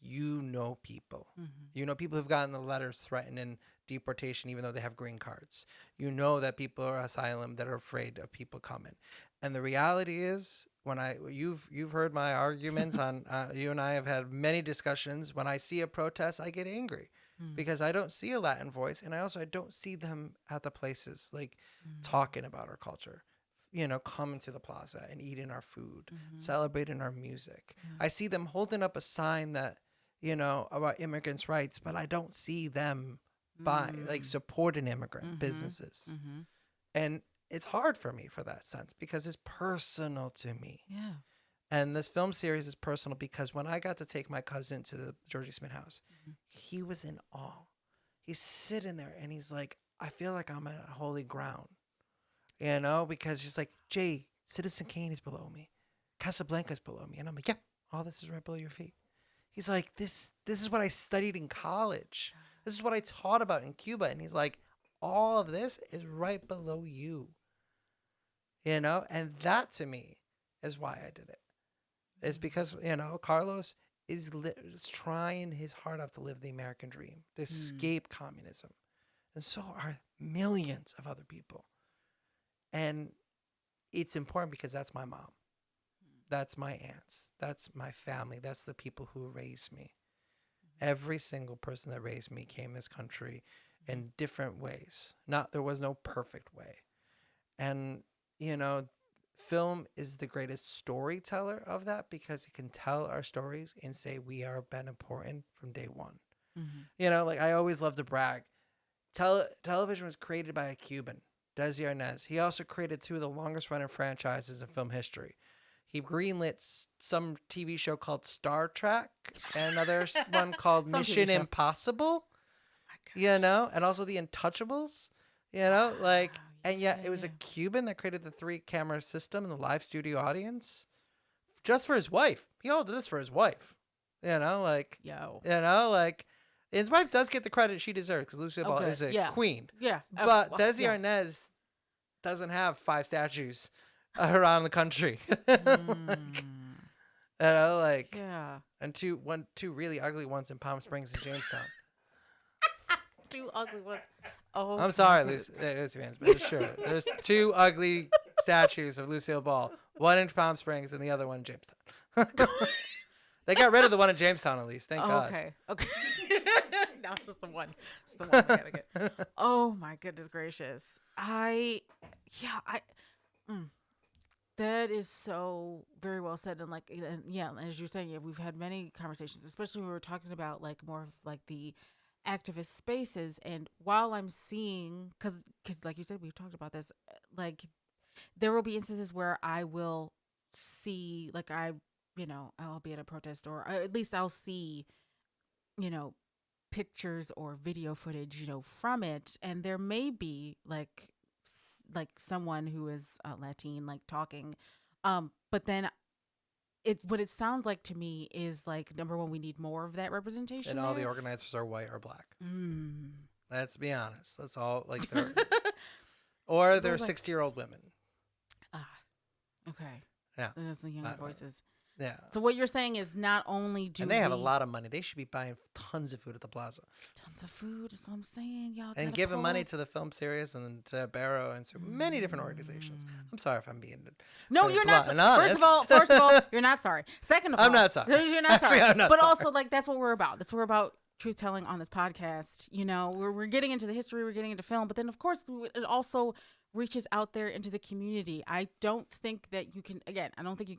B: you know people. You know people who've gotten the letters threatening deportation even though they have green cards. You know that people are asylum that are afraid of people coming. And the reality is, you've heard my arguments on, you and I have had many discussions. When I see a protest, I get angry. Because I don't see a Latin voice, and I don't see them at the places like talking about our culture, coming to the plaza and eating our food, celebrating our music. I see them holding up a sign that, about immigrants' rights, but I don't see them supporting immigrant businesses. And it's hard for me for that sense because it's personal to me.
A: Yeah.
B: And this film series is personal because when I got to take my cousin to the Georgie Smith house, he was in awe. He's sitting there and he's like, I feel like I'm at holy ground, because he's like, Jay, Citizen Kane is below me. Casablanca is below me. And I'm like, yeah, all this is right below your feet. He's like, this is what I studied in college. This is what I taught about in Cuba. And he's like, all of this is right below you. And that to me is why I did it. It's because, Carlos is trying his heart off to live the American dream, to escape communism. And so are millions of other people. And it's important because that's my mom. That's my aunts. That's my family. That's the people who raised me. Every single person that raised me came to this country in different ways. There was no perfect way. And, film is the greatest storyteller of that because it can tell our stories and say we have been important from day one. I always love to brag. Television was created by a Cuban, Desi Arnaz. He also created 2 of the longest running franchises in film history. He greenlit some TV show called Star Trek and another one called Mission Impossible, and also The Untouchables, and yet it was a Cuban that created the 3-camera system and the live studio audience just for his wife. He all did this for his wife, his wife does get the credit she deserves because Lucille Ball is a queen.
A: Yeah.
B: But Desi Arnaz doesn't have 5 statues around the country. And two really ugly ones in Palm Springs and Jamestown.
A: 2 ugly ones. Oh,
B: I'm sorry, Lucy fans, but it's true. There's 2 ugly statues of Lucille Ball. One in Palm Springs and the other one in Jamestown. They got rid of the one in Jamestown at least. Thank God.
A: Okay. Now it's just the one. It's the one we gotta get. Oh my goodness gracious. That is so very well said. And as you're saying, we've had many conversations, especially when we were talking about more of the activist spaces. And while I'm seeing, because like you said, we've talked about this, there will be instances where I will see, I'll be at a protest, or at least I'll see, pictures or video footage, from it. And there may be someone who is Latin, talking. But then what it sounds like to me is number one, we need more of that representation.
B: And all the organizers are white or black. Let's be honest. That's all or they're 60-year-old women.
A: Okay.
B: Yeah.
A: That's the younger voices.
B: Yeah.
A: So what you're saying is not only
B: and they have a lot of money. They should be buying tons of food at the Plaza.
A: Tons of food is what I'm saying, y'all.
B: And giving money to the film series and to Barrow and to many different organizations. I'm sorry if I'm being
A: no, you're not. First of all, you're not sorry. Second of all,
B: I'm not sorry.
A: You're not sorry.
B: I'm not
A: but
B: sorry.
A: Also, that's what we're about. That's what we're about. Truth telling on this podcast. We're getting into the history. We're getting into film, but then of course it also reaches out there into the community. I don't think that you can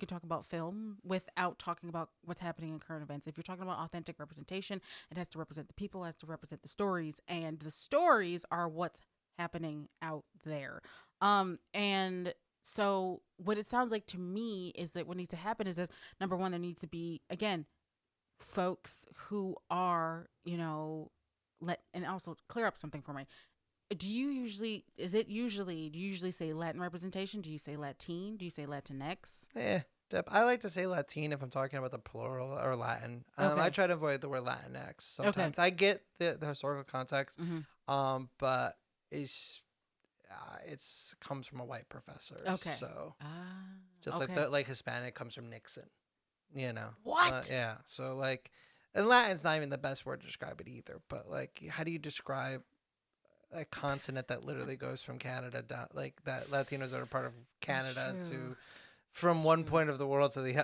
A: talk about film without talking about what's happening in current events. If you're talking about authentic representation, it has to represent the people, it has to represent the stories, and the stories are what's happening out there. And so what it sounds like to me is that what needs to happen is that, number one, there needs to be, again, folks who are, and also clear up something for me. Do you usually say Latin representation? Do you say Latine? Do you say Latinx?
B: I like to say Latine if I'm talking about the plural or Latin.
A: Okay.
B: I try to avoid the word Latinx sometimes. Okay. I get the historical context, but it comes from a white professor.
A: Okay.
B: So
A: just
B: like Hispanic comes from Nixon,
A: What?
B: Yeah. So and Latin's not even the best word to describe it either. But how do you describe a continent that literally goes from Canada down, that Latinos are a part of Canada to from one point of the world to the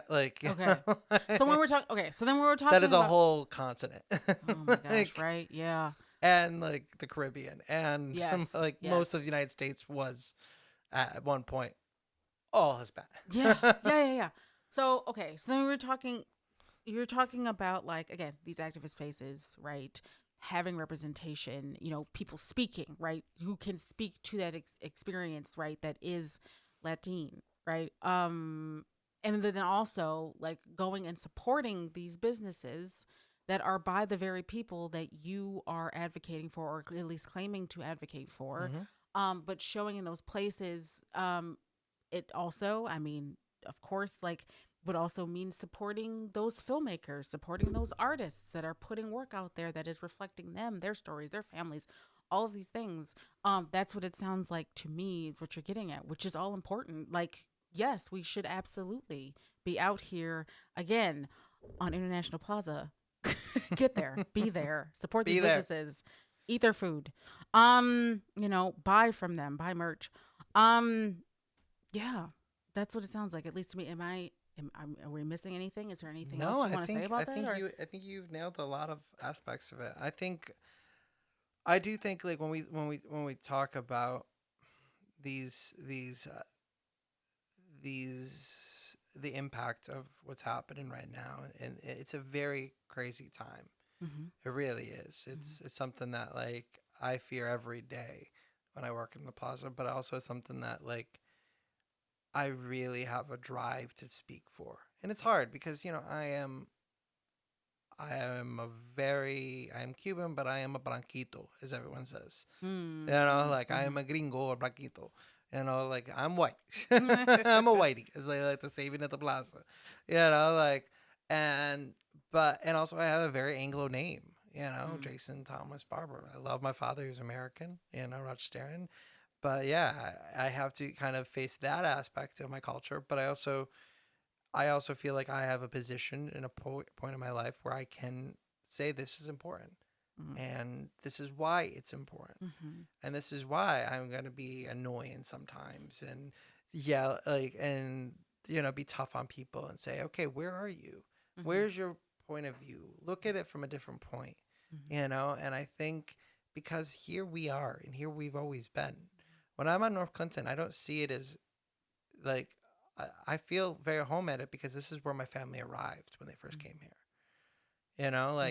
A: So when we're talking, so then we were talking
B: that is a whole continent.
A: Oh my gosh, right? Yeah.
B: And the Caribbean and most of the United States was at one point all Hispanic.
A: Yeah. So so then you're talking about again, these activist spaces, right? Having representation, people speaking, right? Who can speak to that experience, right? That is Latin, right? and then also like going and supporting these businesses that are by the very people that you are advocating for, or at least claiming to advocate for. But showing in those places, it also, I mean, of course, like would also mean supporting those filmmakers, supporting those artists that are putting work out there that is reflecting them, their stories, their families, all of these things. That's what it sounds like to me is what you're getting at, which is all important. Like, yes, we should absolutely be out here again on International Plaza. Get there, be there, support these
B: Be there.
A: businesses, eat their food. Buy from them, buy merch. Yeah, that's what it sounds like, at least to me. Are we missing anything? Is there anything else you want to say about that?
B: I think you've nailed a lot of aspects of it. I do think like when we talk about these the impact of what's happening right now, and it's a very crazy time. It really is. It's something that like I fear every day when I work in the plaza, but also it's something that like I really have a drive to speak for. And it's hard because, I am Cuban, but I am a blanquito, as everyone says. Like I am a gringo or blanquito. Like I'm white. I'm a whitey, as they like to say even at the plaza. And also I have a very Anglo name, Jason Thomas Barber. I love my father, who's American, Rochesterian. But yeah, I have to kind of face that aspect of my culture. But I also feel like I have a position in a point in my life where I can say this is important. And this is why it's important. And this is why I'm going to be annoying sometimes and be tough on people and say, okay, where are you? Where's your point of view? Look at it from a different point, and I think because here we are and here we've always been. When I'm on North Clinton, I don't see it as like, I feel very home at it because this is where my family arrived when they first came here.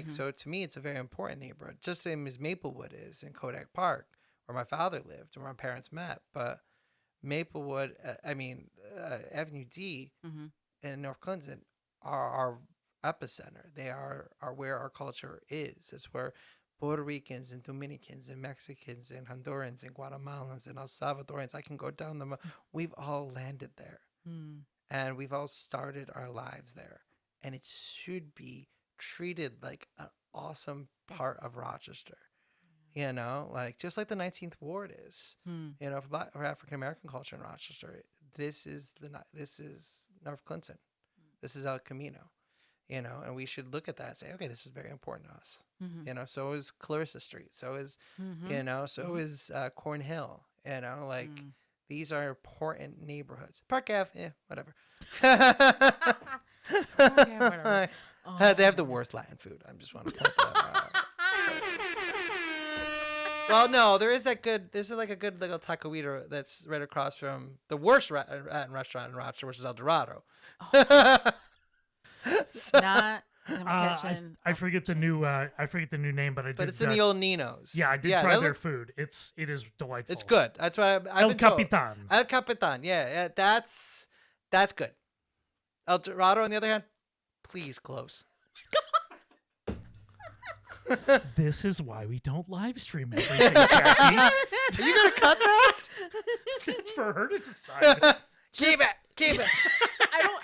B: So to me, it's a very important neighborhood, just same as Maplewood is in Kodak Park, where my father lived, where my parents met. But Maplewood, Avenue D in North Clinton are our epicenter. They are where our culture is. It's where Puerto Ricans and Dominicans and Mexicans and Hondurans and Guatemalans and El Salvadorians, I can go down we've all landed there. And we've all started our lives there. And it should be treated like an awesome part of Rochester, like just like the 19th Ward is, for African American culture in Rochester. This is North Clinton, this is El Camino, and we should look at that and say, okay, this is very important to us. So is Clarissa Street, so is so is Cornhill, these are important neighborhoods. Park Ave, whatever.
A: Okay, whatever.
B: They have the worst Latin food. I just want to point that out. Well, no, there's like a good little taqueria that's right across from the worst Latin restaurant in Rochester, which is El Dorado. So,
A: Not.
C: I forget the new name, but
B: but it's in the old Nino's.
C: Yeah, I did try their food. It is delightful.
B: It's good. That's why I've
C: El
B: been told.
C: Capitan.
B: El Capitan. Yeah, that's good. El Dorado, on the other hand, please close.
C: This is why we don't live stream everything, Jackie.
B: Are you gonna cut that?
C: It's for her to decide.
B: Keep it.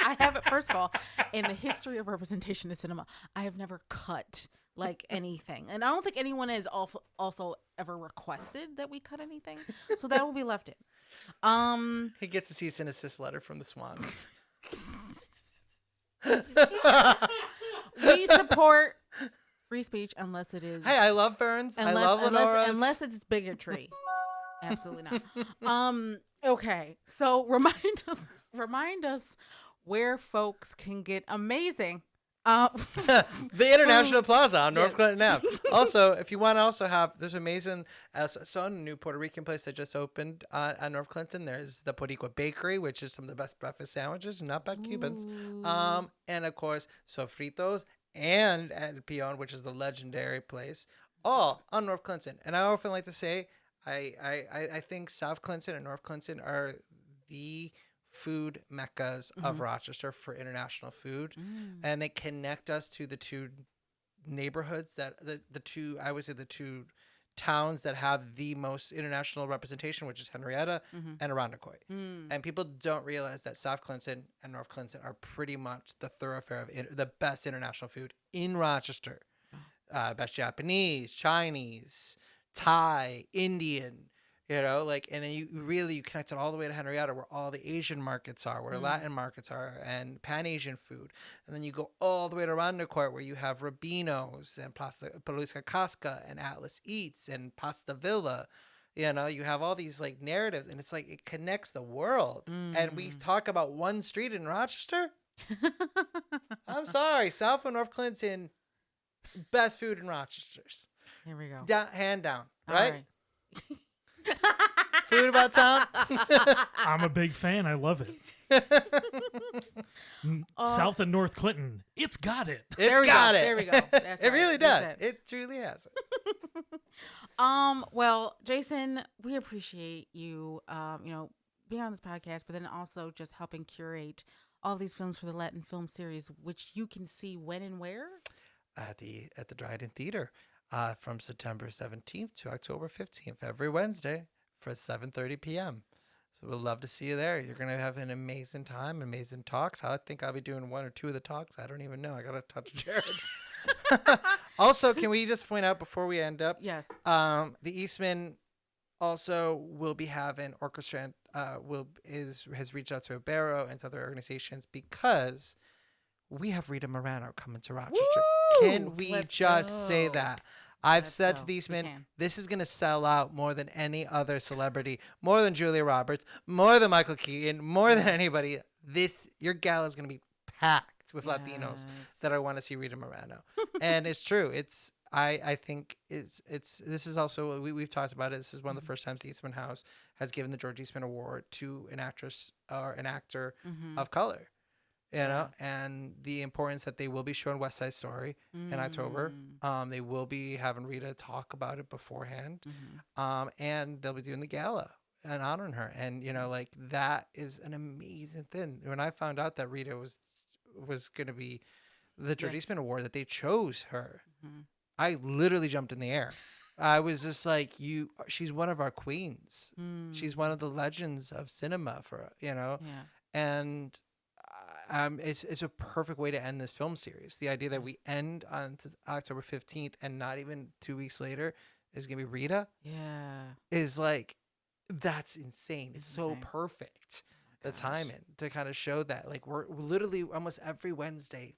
A: I haven't, first of all, in the history of representation in cinema, I have never cut like anything. And I don't think anyone has also ever requested that we cut anything. So that will be left in.
B: He gets a cease and desist letter from the Swans.
A: We support free speech unless it is.
B: Hey, I love Burns. I love Lenora's.
A: Unless it's bigotry. Absolutely not. Okay, so remind us where folks can get amazing.
B: The International Plaza on North Clinton Ave. Also, if you want to also have, there's amazing, a new Puerto Rican place that just opened on North Clinton. There's the Boricua Bakery, which is some of the best breakfast sandwiches, not bad Cubans. And of course, Sofritos and El Peon, which is the legendary place, all on North Clinton. And I often like to say, I think South Clinton and North Clinton are the food meccas of Rochester for international food. And they connect us to the two neighborhoods that the two, I would say the two towns that have the most international representation, which is Henrietta and Irondequoit. And people don't realize that South Clinton and North Clinton are pretty much the thoroughfare of the best international food in Rochester. Best Japanese, Chinese, Thai, Indian, you know, like, and then you connect it all the way to Henrietta, where all the Asian markets are, where Latin markets are, and Pan-Asian food. And then you go all the way to Irondequoit, where you have Rubino's and Plaza Casca and Atlas Eats and Pasta Villa. You know, you have all these like narratives, and it's like it connects the world. And we talk about one street in Rochester. I'm sorry, South and North Clinton, best food in Rochester's.
A: Here we go.
B: Hand down,
A: All
B: right? Food about town.
C: I'm a big fan. I love it. South and North Clinton, it's got it.
B: It's got it.
A: There we go. That's
B: It
A: right.
B: really
A: That's
B: does. It truly has it.
A: Well, Jason, we appreciate you, being on this podcast, but then also just helping curate all these films for the Latin Film Series, which you can see when and where?
B: At the Dryden Theater from September 17th to October 15th, every Wednesday for 7:30 p.m. So we'd love to see you there. You're going to have an amazing time, amazing talks. I think I'll be doing one or two of the talks. I don't even know. I got to touch Jared. Also, can we just point out before we end up?
A: Yes.
B: The Eastman also will be having orchestra, has reached out to Barrow and to other organizations because we have Rita Morano coming to Rochester.
A: Woo!
B: Can we
A: Let's
B: just say
A: go.
B: that? I've
A: Let's
B: said
A: go.
B: to the Eastman,
A: We can.
B: this is going to sell out more than any other celebrity, more than Julia Roberts, more than Michael Keaton, more than anybody. Your gala is going to be packed with Latinos
A: Yes.
B: that I want to see Rita Morano. And it's true. I think this is also, we've talked about it. This is one of the first times the Eastman House has given the George Eastman Award to an actress or an actor of color. You know, and the importance that they will be showing West Side Story in October. They will be having Rita talk about it beforehand. And they'll be doing the gala and honoring her. And, you know, like that is an amazing thing. When I found out that Rita was going to be the George Eastman Award, that they chose her, I literally jumped in the air. I was just like, she's one of our queens. She's one of the legends of cinema and it's a perfect way to end this film series. The idea that we end on October 15th and not even 2 weeks later is going to be Rita.
A: Yeah.
B: Is like, that's insane. It's so
A: insane.
B: perfect. The timing to kind of show that, like, we're literally almost every Wednesday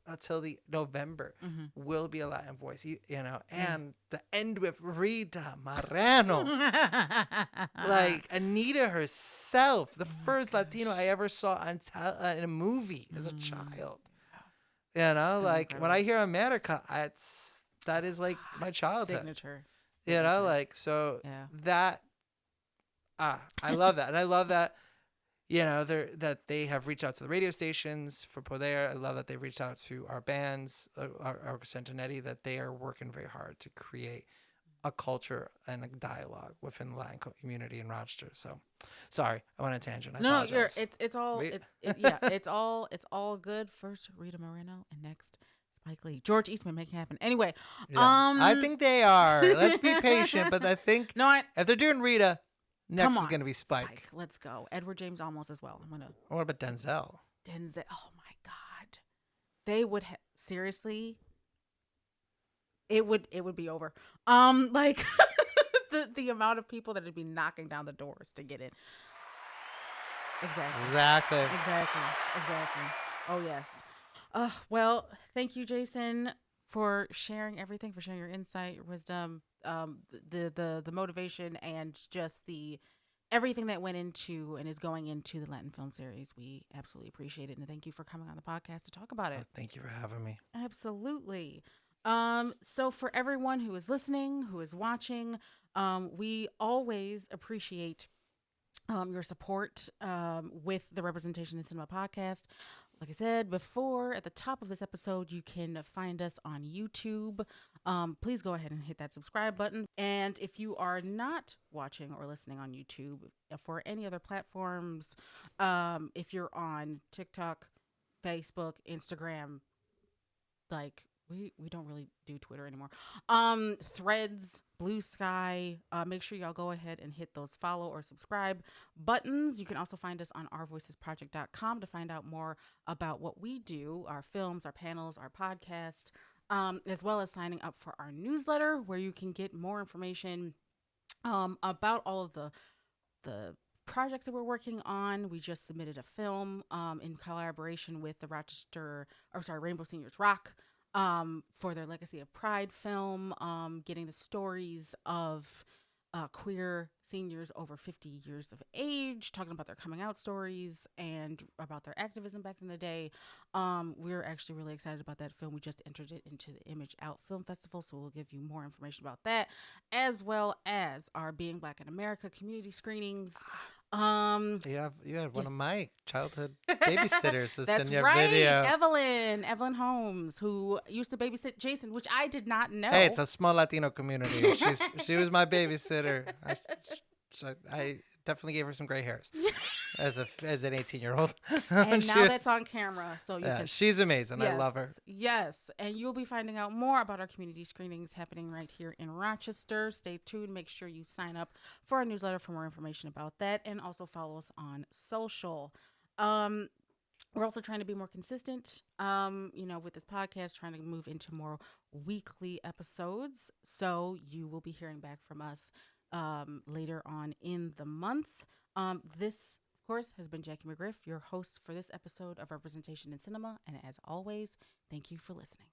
B: until the November will be a Latin voice, you know, and the end with Rita Morano, like Anita herself, the first Latino I ever saw in a movie as a child. You know, like when I hear America, that is like my childhood.
A: Signature.
B: You know, like, so that I love that, and I love that. You know, that they have reached out to the radio stations for Poder. I love that they've reached out to our bands, our Centenetti, that they are working very hard to create a culture and a dialogue within the Latin community in Rochester. So, sorry, I went on a tangent. I apologize.
A: It's all it's all good. First Rita Moreno and next Spike Lee. George Eastman, make it happen. Anyway,
B: I think they are. Let's be patient, but I think if they're doing Rita, next is going to be Spike.
A: Let's go. Edward James Olmos as well.
B: What about Denzel?
A: Oh my God. They would seriously. It would be over. Like the amount of people that would be knocking down the doors to get in. Exactly. Oh yes. Well, thank you, Jason, for sharing everything, for sharing your insight, your wisdom, the motivation, and just everything that went into and is going into the Latin Film Series. We absolutely appreciate it, and thank you for coming on the podcast to talk about it.
B: Thank you for having me.
A: Absolutely. So for everyone who is listening, who is watching, we always appreciate your support with the Representation in Cinema podcast. Like I said before, at the top of this episode, you can find us on YouTube. Please go ahead and hit that subscribe button. And if you are not watching or listening on YouTube for any other platforms, if you're on TikTok, Facebook, Instagram, like we don't really do Twitter anymore. Threads, Blue Sky. Make sure y'all go ahead and hit those follow or subscribe buttons. You can also find us on ourvoicesproject.com to find out more about what we do, our films, our panels, our podcast, as well as signing up for our newsletter where you can get more information about all of the projects that we're working on. We just submitted a film in collaboration with the Rainbow Seniors Rock for their Legacy of Pride film, getting the stories of queer seniors over 50 years of age, talking about their coming out stories and about their activism back in the day. We're actually really excited about that film. We just entered it into the Image Out Film Festival, so we'll give you more information about that, as well as our Being Black in America community screenings.
B: You had one of my childhood babysitters that's
A: That's
B: in your
A: right,
B: video.
A: Evelyn Holmes, who used to babysit Jason, which I did not know.
B: Hey, it's a small Latino community. She was my babysitter. I definitely gave her some gray hairs as an 18-year-old.
A: And now that's on camera, so you can.
B: She's amazing.
A: Yes,
B: I love her.
A: Yes, and you'll be finding out more about our community screenings happening right here in Rochester. Stay tuned. Make sure you sign up for our newsletter for more information about that, and also follow us on social. We're also trying to be more consistent, with this podcast, trying to move into more weekly episodes. So you will be hearing back from us later on in the month. This, of course, has been Jackie McGriff, your host for this episode of Representation in Cinema. And as always, thank you for listening.